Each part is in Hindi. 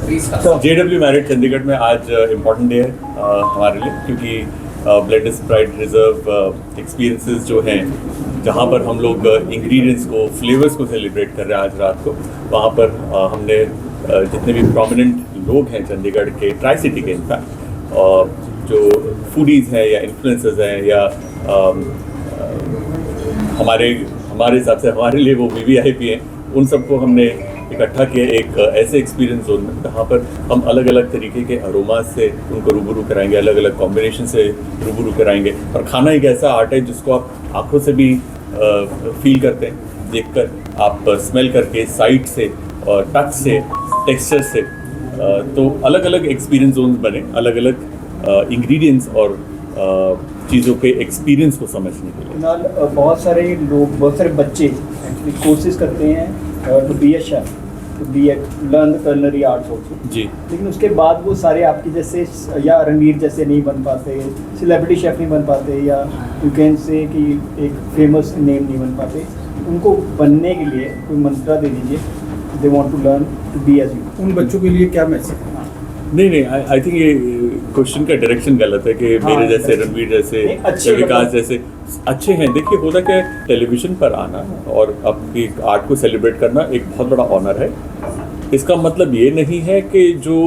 JW मैरिट चंडीगढ़ में आज इम्पॉर्टेंट डे है हमारे लिए, क्योंकि ब्लेंडर्स प्राइड रिजर्व एक्सपीरियंसेस जो हैं, जहाँ पर हम लोग इंग्रेडिएंट्स को, फ्लेवर्स को सेलिब्रेट कर रहे हैं आज रात को, वहाँ पर हमने जितने भी प्रोमिनेंट लोग हैं चंडीगढ़ के, ट्राई सिटी के इनफैक्ट, जो फूडीज़ हैं या इन्फ्लुएंसर्स हैं या हमारे हिसाब से हमारे लिए वो VVIP हैं, उन सबको हमने इकट्ठा किया एक ऐसे एक्सपीरियंस जोन में, जहाँ पर हम अलग अलग तरीके के अरोमाज से उनको रूबरू कराएंगे, अलग अलग कॉम्बिनेशन से रूबरू कराएंगे। और खाना एक ऐसा आर्ट है जिसको आप आंखों से भी फील करते हैं, देखकर, आप स्मेल करके, साइट से और टच से, टेक्सचर से, तो अलग अलग एक्सपीरियंस जोन्स बने, अलग अलग इंग्रेडिएंट्स और चीज़ों के एक्सपीरियंस को समझने के लिए। बहुत सारे लोग, बहुत सारे बच्चे एक्चुअली कोर्सेज करते हैं to be a chef, to be learn the culinary arts also जी, लेकिन उसके बाद वो सारे आपके जैसे या रणवीर जैसे नहीं बन पाते, सेलिब्रिटी शेफ नहीं बन पाते, या यू कैन से कि एक फेमस नेम नहीं बन पाते। उनको बनने के लिए कोई मंत्रा दे दीजिए, they want to learn to be as you. उन बच्चों के लिए क्या मैसेज? नहीं, आई थिंक ये क्वेश्चन का डायरेक्शन गलत है कि मेरे जैसे, रणवीर जैसे, विकास जैसे अच्छे हैं। देखिए, होता क्या है, टेलीविजन पर आना और अपनी आर्ट को सेलिब्रेट करना एक बहुत बड़ा ऑनर है। इसका मतलब ये नहीं है कि जो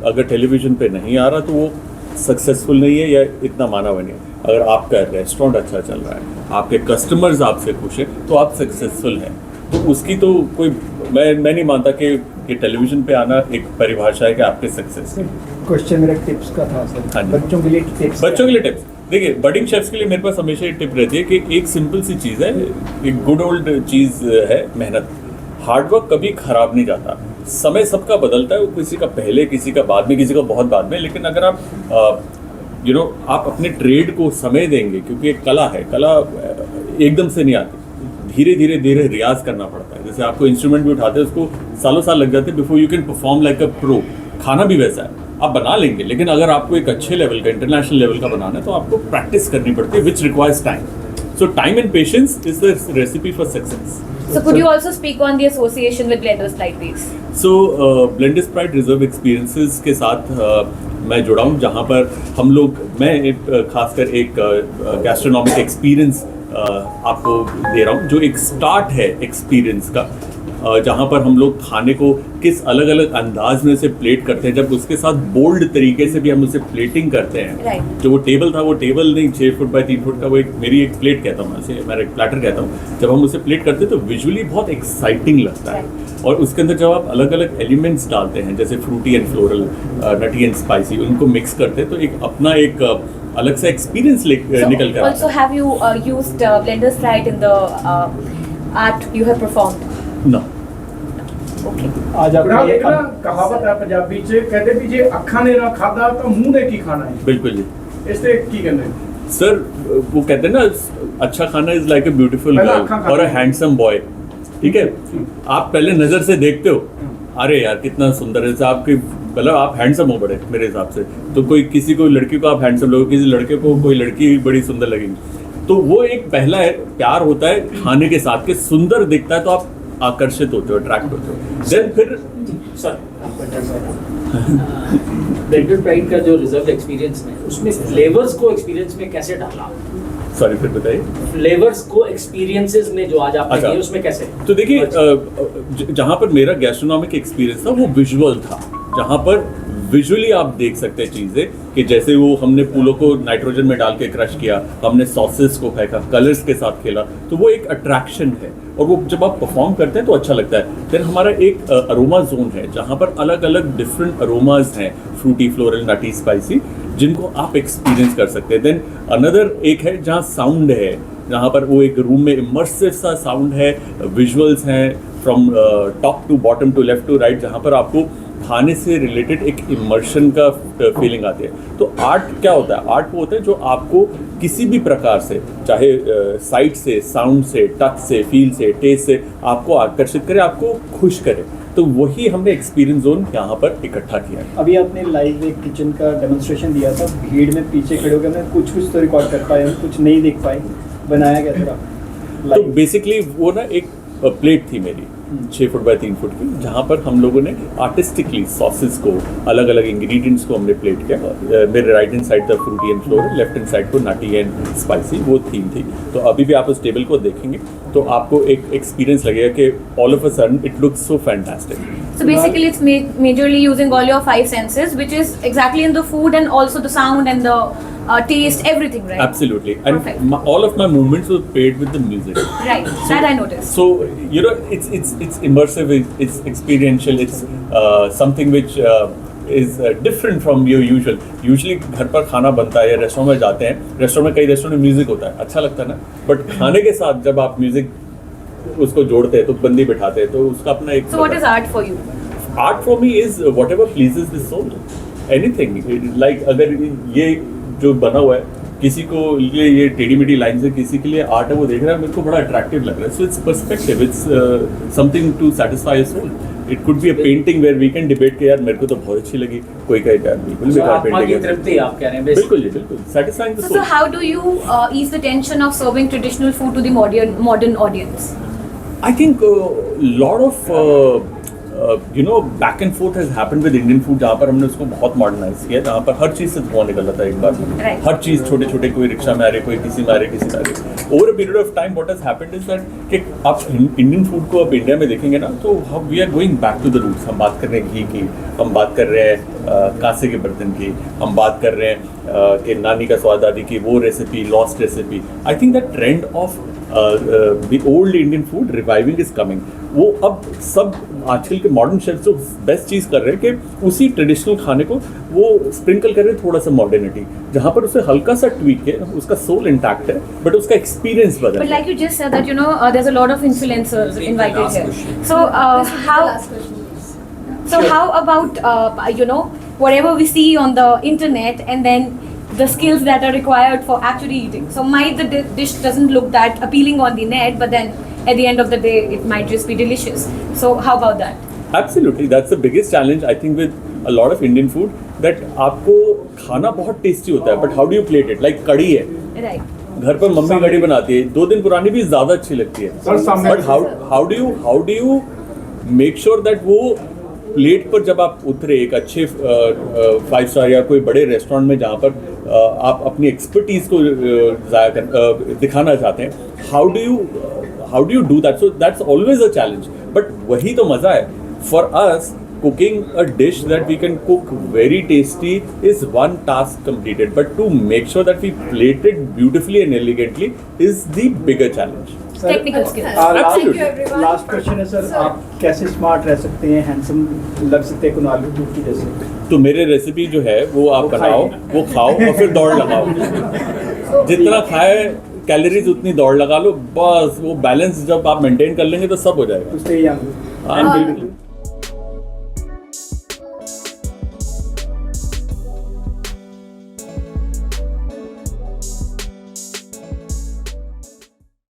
अगर टेलीविजन पे नहीं आ रहा तो वो सक्सेसफुल नहीं है या इतना माना हुआ नहीं है। अगर आपका रेस्टोरेंट अच्छा चल रहा है, आपके कस्टमर्स आपसे खुश हैं, तो आप सक्सेसफुल हैं। तो उसकी तो कोई मैं नहीं मानता कि टेलीविजन पे आना एक परिभाषा है कि आपके सक्सेस। क्वेश्चन मेरा टिप्स का था सर, बच्चों के लिए टिप्स। बच्चों के लिए टिप्स, देखिए, बडिंग शेफ्स के लिए मेरे पास हमेशा एक टिप रहती है कि एक सिंपल सी चीज़ है, एक गुड ओल्ड चीज़ है, मेहनत। हार्डवर्क कभी खराब नहीं जाता। समय सबका बदलता है, वो किसी का पहले, किसी का बाद में, किसी का बहुत बाद में, लेकिन अगर आप आप अपने ट्रेड को समय देंगे, क्योंकि एक कला है, कला एकदम से नहीं आती, धीरे धीरे रियाज करना पड़ता है। जैसे आपको इंस्ट्रूमेंट भी उठाते हैं, उसको सालों साल लग जाते हैं before you can perform like a pro. खाना भी वैसा है, आप बना लेंगे, लेकिन अगर आपको एक अच्छे लेवल का, इंटरनेशनल लेवल का बनाना है, तो आपको प्रैक्टिस करनी पड़ती है, which requires time. So time and patience is the recipe for success. So could you also speak on the association with Blenders like these? So Blenders Pride Reserve Experiences के साथ मैं जुड़ा हूँ, जहाँ पर हम लोग, मैं खासकर एक गैस्ट्रोनॉमिक एक्सपीरियंस आपको दे रहा हूँ, जो एक स्टार्ट है एक्सपीरियंस का, जहाँ पर हम लोग खाने को किस अलग अलग अंदाज में से प्लेट करते हैं, जब उसके साथ बोल्ड तरीके से भी हम उसे प्लेटिंग करते हैं। Right. जो वो टेबल था, वो टेबल नहीं 6 फुट बाय 3 फुट का, वो मेरी एक प्लेट कहता हूँ, मैं एक प्लेटर कहता हूँ। जब हम उसे प्लेट करते हैं तो विजुअली बहुत एक्साइटिंग लगता है। और उसके अंदर जब आप अलग अलग एलिमेंट्स डालते हैं, जैसे fruity and floral, nutty and spicy, उनको मिक्स करते हैं, तो एक अपना एक अलग सा एक्सपीरियंस निकल कर आता है। Also, have you used Blenders Pride in the art you have performed? No. Okay. आज आप एक ना कहावत है पंजाबी च, कहते भी जे अखा ने ना खादा तो मुंह ने की खाना है। बिल्कुल जी। इससे की कहते सर, वो कहते हैं ना, अच्छा खाना is like a beautiful girl और अ हैंडसम बॉय। ठीक है, आप पहले नजर से देखते हो, अरे यार कितना सुंदर है, आपके मतलब आप हैंडसम हो बड़े, मेरे हिसाब से तो कोई किसी को लड़की को आप हैंडसम लगोगे, किसी लड़के को कोई लड़की बड़ी सुंदर लगेगी। तो वो एक पहला है, प्यार होता है खाने के साथ के, सुंदर दिखता है तो आप आकर्षित होते हो, अट्रैक्ट होते हो। देन फिर सर ब्लेंडर प्राइड का जो रिजर्व एक्सपीरियंस में, उसमें फ्लेवर्स को एक्सपीरियंस में कैसे डाला? सॉरी, फिर बताइए। फ्लेवर्स को एक्सपीरियंसेस में जो आज आपने किए, उसमें कैसे? तो देखिए, जहाँ पर मेरा गैस्ट्रोनॉमिक एक्सपीरियंस था वो विजुअल था, जहाँ पर विजुअली आप देख सकते हैं चीज़ें, कि जैसे वो हमने फूलों को नाइट्रोजन में डाल के क्रश किया, हमने सॉसेस को फेंका, कलर्स के साथ खेला, तो वो एक अट्रैक्शन है। और वो जब आप परफॉर्म करते हैं तो अच्छा लगता है। फिर हमारा एक अरोमा जोन है, जहाँ पर अलग अलग डिफरेंट अरोमाज हैं, फ्रूटी, फ्लोरल, नटी, स्पाइसी, जिनको आप एक्सपीरियंस कर सकते हैं। देन अनदर एक है जहाँ साउंड है, जहाँ पर वो एक रूम में इमर्सिव सा साउंड है, विजुअल्स हैं from top to bottom to left to right, जहाँ पर आपको खाने से रिलेटेड एक इमर्शन का फीलिंग आती है। तो आर्ट क्या होता है? आर्ट वो होता है जो आपको किसी भी प्रकार से, चाहे साइट से, साउंड से, टच से, फील से, टेस्ट से, आपको आकर्षित करे, आपको खुश करे। तो वही हमने एक्सपीरियंस जोन यहाँ पर इकट्ठा किया है। अभी आपने लाइव एक किचन का डेमोन्स्ट्रेशन दिया था, भीड़ में पीछे खड़े होकर मैं कुछ तो रिकॉर्ड कर पाए, कुछ नहीं देख पाए, बनाया गया था। तो बेसिकली वो ना एक प्लेट थी मेरी, 6 फुट बाय 3 फुट की, जहाँ पर हम लोगों ने आर्टिस्टिकली सॉसेस को, अलग अलग इंग्रेडिएंट्स को हमने प्लेट किया। मेरे राइट हैंड साइड था fruity and floral, left hand side को नटी एंड स्पाइसी, वो थीम थी। तो अभी भी आप उस टेबल को देखेंगे तो आपको एक एक्सपीरियंस लगेगा कि all of a sudden it looks so fantastic. So basically, it's majorly using all your five senses, which is exactly in the food and also the sound and the taste, everything, right? Absolutely, and Perfect. all of my movements were paired with the music. Right, that I noticed. So you know, it's immersive, it's experiential, it's something which is different from your usual. Usually घर पर खाना बनता है या रेस्टोरेंट में जाते हैं, रेस्टोरेंट में कई रेस्टोरेंट में म्यूजिक होता है, अच्छा लगता है ना, बट खाने के साथ जब आप म्यूजिक उसको जोड़ते हैं तो बंदी बिठाते हैं, तो उसका अपना एक So what is art for you? Art for me is whatever pleases the soul, anything like अगर ये जो बना हुआ है किसी को ये टेढ़ी मेढ़ी लाइन से किसी के लिए आर्ट है, वो देख रहा है, मेरे को बड़ा अट्रैक्टिव लग रहा है। So it's perspective, it's something to satisfy your soul. It could be a painting where we can debate के यार मेरे को तो बहुत अच्छी लगी, कोई कहेगा यार बिल्कुल So, बेकार आत्मा की पेंटिंग है। तृप्ति आप कह रहे हैं बिल्कुल जी, बिल्कुल satisfying the So soul. how do you ease the tension of serving traditional food to the modern audience? I think lot of back and forth has happened with Indian food, जहाँ पर हमने उसको बहुत मॉडर्नाइज किया, जहाँ पर हर चीज़ से धुआं निकल रहा था एक बार। Right. हर चीज़ छोटे छोटे, कोई रिक्शा में आ रहे, कोई किसी में आ रहे, किसी में आ रहे। Over a period of time what has happened is that कि आप इंडियन फूड को आप इंडिया में देखेंगे ना, तो we are going back to the roots. हम बात कर रहे हैं घी की, हम बात कर रहे हैं कांसे के बर्तन की, हम बात कर रहे हैं कि नानी का स्वाद दादी की वो recipe, lost recipe. I think that trend of the old Indian food reviving is coming. वो अब सब आजकल के मॉडर्न शेफ्स जो बेस्ट चीज़ कर रहे हैं कि उसी ट्रेडिशनल खाने को वो स्प्रिंकल कर रहे हैं थोड़ा सा मॉडर्निटी, जहाँ पर उसे हल्का सा ट्वीक है, उसका सोल इंटैक्ट है बट उसका एक्सपीरियंस बदल But है। like you just said that there's a lot of influencers invited here. So how about whatever we see on the internet and then the skills that are required for actually eating. So might the dish doesn't look that appealing on the net, but then at the end of the day it might just be delicious. So how about that? Absolutely, that's the biggest challenge I think with a lot of Indian food, that आपको खाना बहुत टेस्टी होता है but how do you plate it. Like कढ़ी है, Right. घर पर मम्मी कढ़ी बनाती है, 2 दिन पुरानी भी ज़्यादा अच्छी लगती है, but how do you make sure that वो प्लेट पर जब आप उतरे एक अच्छे 5 स्टार या कोई बड़े रेस्टोरेंट में जहाँ पर आप अपनी एक्सपर्टीज को दिखाना चाहते हैं, how do you do that? So that's always a challenge, but वही तो मज़ा है for us. Cooking a dish that we can cook very tasty is one task completed, but to make sure that we plate it beautifully and elegantly is the bigger challenge. Technical skills. Absolutely. Last question है सर, आप कैसे स्मार्ट रह सकते हैं, हैंडसम लग सकते हैं कुनाल की जैसे? तो मेरे रेसिपी जो है वो आप बनाओ, वो खाओ और फिर दौड़ लगाओ। जितना खाए कैलोरीज उतनी दौड़ लगा लो, बस वो बैलेंस जब आप मेंटेन कर लेंगे तो सब हो जाएगा। उससे ही हाँ, बिल्कुल।